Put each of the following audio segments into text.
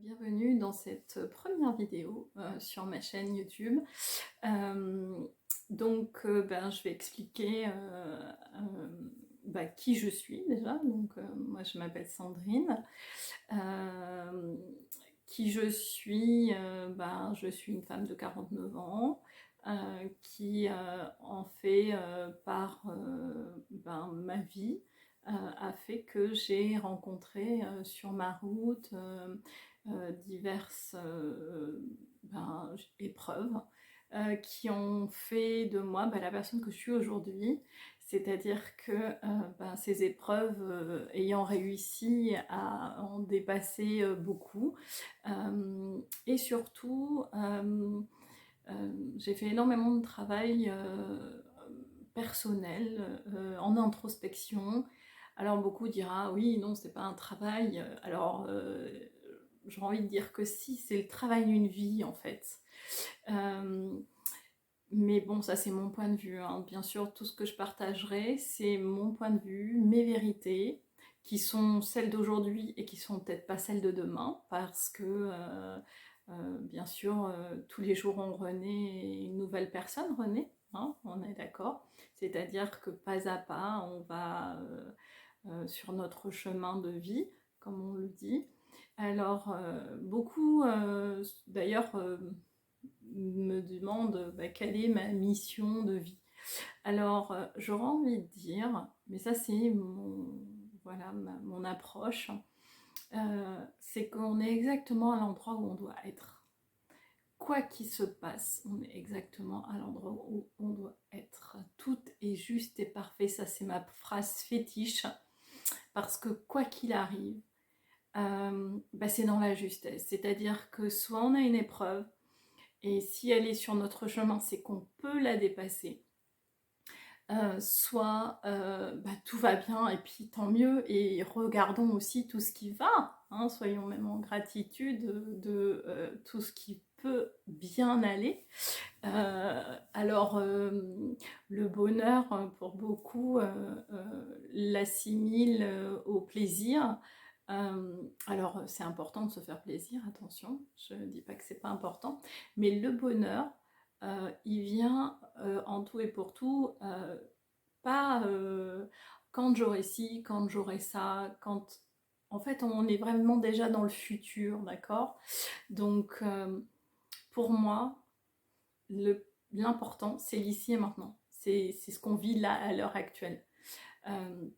Bienvenue dans cette première vidéo sur ma chaîne YouTube. Je vais expliquer qui je suis déjà. Moi, je m'appelle Sandrine. Euh, qui je suis Je suis une femme de 49 ans qui en fait ma vie a fait que j'ai rencontré sur ma route diverses épreuves qui ont fait de moi la personne que je suis aujourd'hui. C'est-à-dire que ces épreuves, ayant réussi à en dépasser beaucoup, et surtout, j'ai fait énormément de travail personnel, en introspection. Alors beaucoup dira oui, non, c'est pas un travail. J'ai envie de dire que si, c'est le travail d'une vie en fait. Euh, mais bon, ça c'est mon point de vue, hein. Bien sûr, tout ce que je partagerai, c'est mon point de vue, mes vérités, qui sont celles d'aujourd'hui et qui sont peut-être pas celles de demain, parce que bien sûr, tous les jours on renaît, une nouvelle personne renaît, hein, on est d'accord. C'est-à-dire que pas à pas, on va sur notre chemin de vie, comme on le dit. Alors, beaucoup, d'ailleurs, me demandent quelle est ma mission de vie. Alors, j'aurais envie de dire, mais ça c'est mon approche, c'est qu'on est exactement à l'endroit où on doit être. Quoi qu'il se passe, on est exactement à l'endroit où on doit être. Tout est juste et parfait, ça c'est ma phrase fétiche, parce que quoi qu'il arrive, c'est dans la justesse. C'est-à-dire que soit on a une épreuve, et si elle est sur notre chemin, c'est qu'on peut la dépasser. Soit tout va bien et puis tant mieux, et regardons aussi tout ce qui va, hein, soyons même en gratitude de tout ce qui peut bien aller. Le bonheur, pour beaucoup, l'assimile au plaisir. Alors, c'est important de se faire plaisir, attention, je ne dis pas que c'est pas important, mais le bonheur, il vient en tout et pour tout, pas quand j'aurai ci, quand j'aurai ça, quand... En fait, on est vraiment déjà dans le futur, d'accord? Donc, pour moi, l'important, c'est l'ici et maintenant. C'est ce qu'on vit là, à l'heure actuelle. Euh,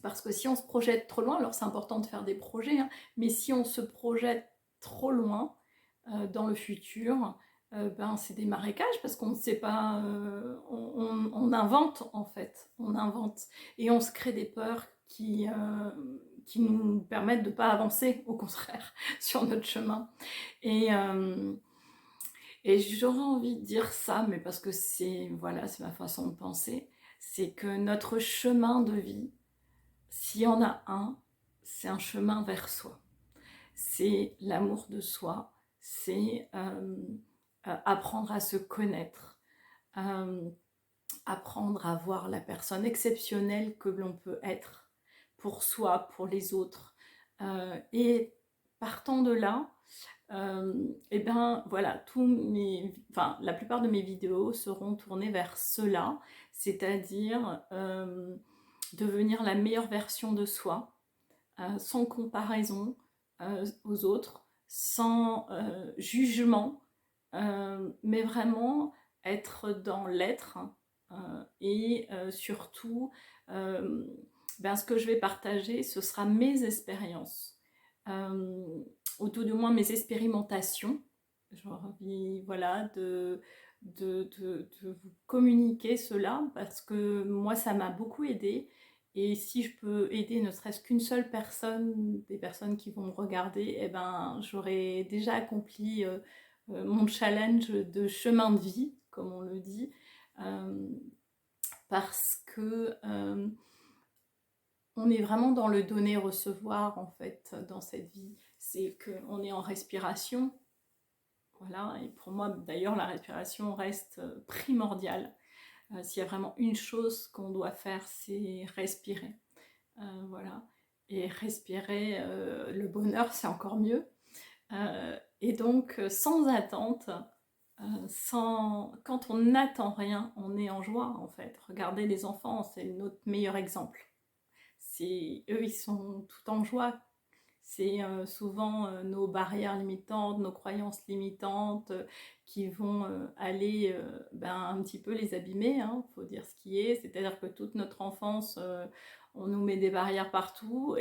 Parce que si on se projette trop loin, alors c'est important de faire des projets, hein, mais si on se projette trop loin dans le futur, c'est des marécages parce qu'on ne sait pas, on invente en fait, on invente et on se crée des peurs qui nous permettent de ne pas avancer, au contraire, sur notre chemin. Et, euh, et j'aurais envie de dire ça, mais parce que c'est ma façon de penser, c'est que notre chemin de vie, s'il y en a un, c'est un chemin vers soi. C'est l'amour de soi, c'est apprendre à se connaître, euh, apprendre à voir la personne exceptionnelle que l'on peut être pour soi, pour les autres. Et partant de là, la plupart de mes vidéos seront tournées vers cela, c'est-à-dire devenir la meilleure version de soi, sans comparaison aux autres, sans jugement, mais vraiment être dans l'être, et surtout, euh, ce que je vais partager, ce sera mes expériences, euh, ou tout du moins mes expérimentations. J'ai envie, voilà, de vous communiquer cela parce que moi, ça m'a beaucoup aidé. Et si je peux aider ne serait-ce qu'une seule personne, des personnes qui vont me regarder, eh ben, j'aurai déjà accompli mon challenge de chemin de vie, comme on le dit, euh, parce que on est vraiment dans le donner-recevoir en fait dans cette vie. C'est qu'on est en respiration, voilà. Et pour moi, d'ailleurs, la respiration reste primordiale. S'il y a vraiment une chose qu'on doit faire, c'est respirer. Voilà. Et respirer le bonheur, c'est encore mieux. Et donc, sans attente, quand on n'attend rien, on est en joie en fait. Regardez les enfants, c'est notre meilleur exemple. Eux, ils sont tout en joie. C'est souvent nos barrières limitantes, nos croyances limitantes qui vont aller un petit peu les abîmer, hein, faut dire ce qui est. C'est-à-dire que toute notre enfance, on nous met des barrières partout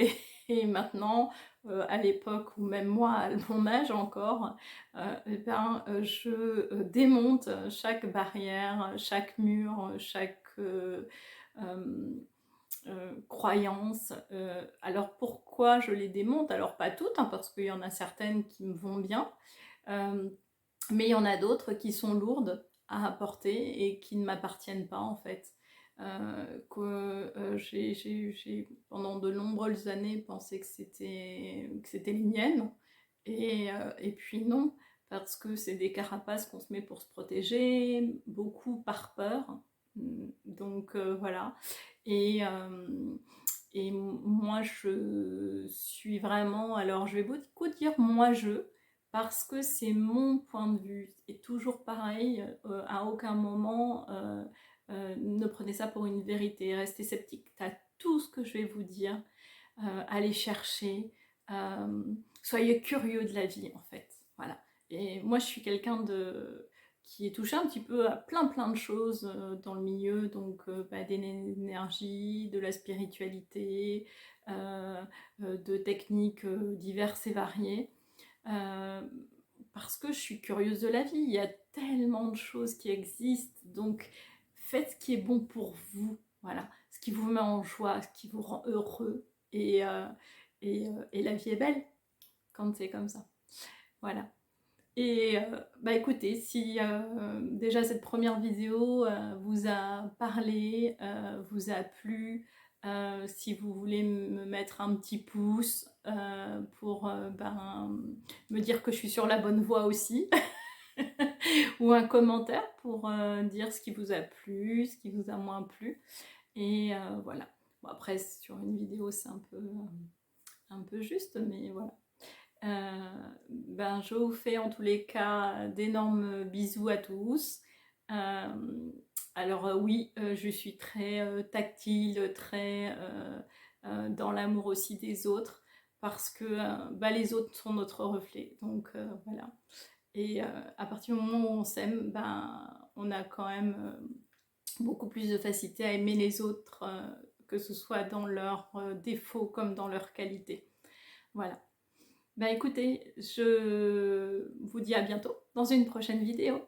et maintenant, à l'époque ou même moi, à mon âge encore, je démonte chaque barrière, chaque mur, chaque croyances. Alors pourquoi je les démonte? Alors pas toutes, hein, parce qu'il y en a certaines qui me vont bien, mais il y en a d'autres qui sont lourdes à apporter et qui ne m'appartiennent pas en fait. J'ai pendant de nombreuses années pensé que c'était les miennes, et puis non, parce que c'est des carapaces qu'on se met pour se protéger, beaucoup par peur. Donc voilà. Et, euh, et moi, je suis vraiment... Alors, je vais beaucoup dire moi-je, parce que c'est mon point de vue. Et toujours pareil, à aucun moment, ne prenez ça pour une vérité. Restez sceptique à tout ce que je vais vous dire. Allez chercher. Soyez curieux de la vie, en fait. Voilà. Et moi, je suis quelqu'un qui est touché un petit peu à plein de choses dans le milieu, donc des énergies, de la spiritualité, de techniques diverses et variées, euh, parce que je suis curieuse de la vie. Il y a tellement de choses qui existent, donc faites ce qui est bon pour vous, voilà, ce qui vous met en joie, ce qui vous rend heureux, et la vie est belle quand c'est comme ça, voilà. Et écoutez, si déjà cette première vidéo vous a parlé, vous a plu, si vous voulez me mettre un petit pouce pour me dire que je suis sur la bonne voie aussi, ou un commentaire pour dire ce qui vous a plu, ce qui vous a moins plu, et voilà. Bon, après, sur une vidéo, c'est un peu juste, mais voilà. Je vous fais en tous les cas d'énormes bisous à tous. Alors oui, je suis très tactile, très dans l'amour aussi des autres, parce que les autres sont notre reflet. Donc voilà. Et à partir du moment où on s'aime, on a quand même beaucoup plus de facilité à aimer les autres, que ce soit dans leurs défauts comme dans leurs qualités. Voilà. Écoutez, je vous dis à bientôt dans une prochaine vidéo.